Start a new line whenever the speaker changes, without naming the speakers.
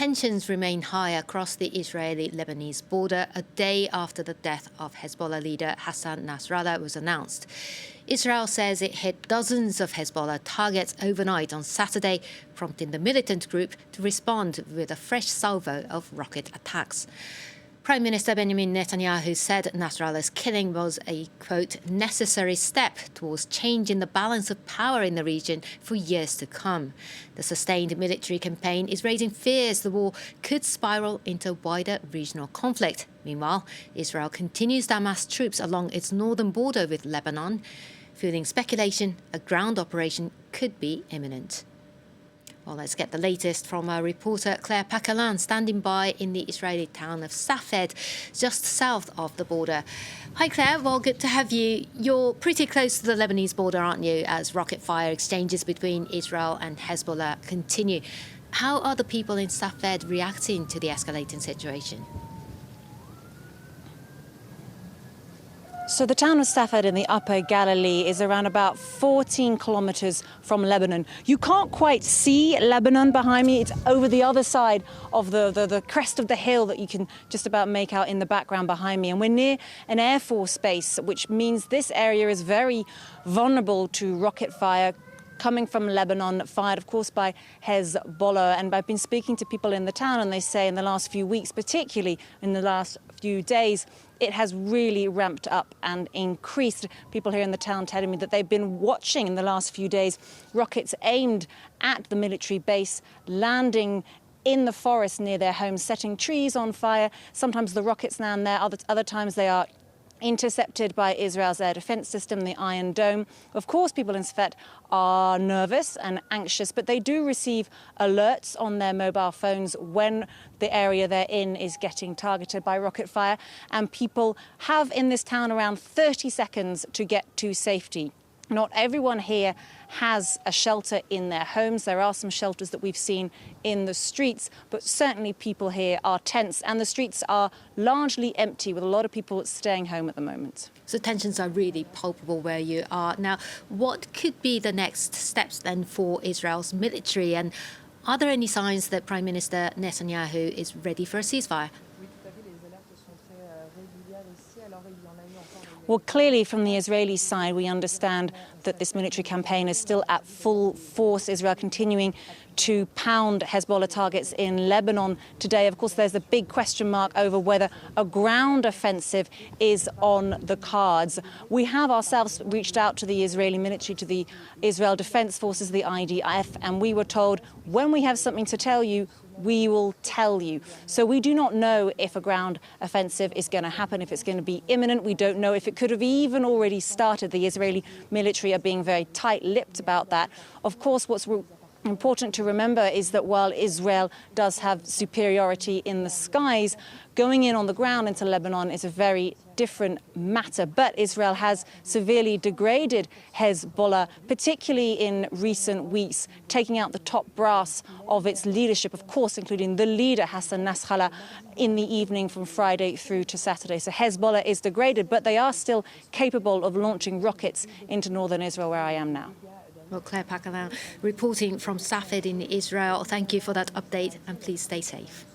Tensions remain high across the Israeli-Lebanese border a day after the death of Hezbollah leader Hassan Nasrallah was announced. Israel says it hit dozens of Hezbollah targets overnight on Saturday, prompting the militant group to respond with a fresh salvo of rocket attacks. Prime Minister Benjamin Netanyahu said Nasrallah's killing was a, quote, necessary step towards changing the balance of power in the region for years to come. The sustained military campaign is raising fears the war could spiral into wider regional conflict. Meanwhile, Israel continues to amass troops along its northern border with Lebanon, fueling speculation a ground operation could be imminent. Well, let's get the latest from our reporter Claire Paccalin, standing by in the Israeli town of Safed, just south of the border. Hi Claire, well, good to have you. You're pretty close to the Lebanese border, aren't you, as rocket fire exchanges between Israel and Hezbollah continue. How are the people in Safed reacting to the escalating situation?
So the town of Safed in the Upper Galilee is around about 14 kilometers from Lebanon. You can't quite see Lebanon behind me. It's over the other side of the crest of the hill that you can just about make out in the background behind me. And we're near an Air Force base, which means this area is very vulnerable to rocket fire coming from Lebanon, fired, of course, by Hezbollah. And I've been speaking to people in the town, and they say in the last few weeks, particularly in the last few days, it has really ramped up and increased. People here in the town telling me that they've been watching in the last few days rockets aimed at the military base, landing in the forest near their homes, setting trees on fire. Sometimes the rockets land there, other times they are intercepted by Israel's air defense system, the Iron Dome. Of course, people in Safed are nervous and anxious, but they do receive alerts on their mobile phones when the area they're in is getting targeted by rocket fire. And people have in this town around 30 seconds to get to safety. Not everyone here has a shelter in their homes. There are some shelters that we've seen in the streets, but certainly people here are tense, and the streets are largely empty with a lot of people staying home at the moment.
So tensions are really palpable where you are. Now, what could be the next steps then for Israel's military? And are there any signs that Prime Minister Netanyahu is ready for a ceasefire?
Well, clearly from the Israeli side, we understand that this military campaign is still at full force. Israel continuing to pound Hezbollah targets in Lebanon today. Of course, there's a big question mark over whether a ground offensive is on the cards. We have ourselves reached out to the Israeli military, to the Israel Defense Forces, the IDF, and we were told, when we have something to tell you, we will tell you. So we do not know if a ground offensive is going to happen, if it's going to be imminent. We don't know if it could have even already started. The Israeli military are being very tight-lipped about that. Of course, what's important to remember is that while Israel does have superiority in the skies, going in on the ground into Lebanon is a very different matter. But Israel has severely degraded Hezbollah, particularly in recent weeks, taking out the top brass of its leadership, of course, including the leader, Hassan Nasrallah, in the evening from Friday through to Saturday. So Hezbollah is degraded, but they are still capable of launching rockets into northern Israel, where I am now.
Well, Claire Paccalin reporting from Safed in Israel. Thank you for that update, and please stay safe.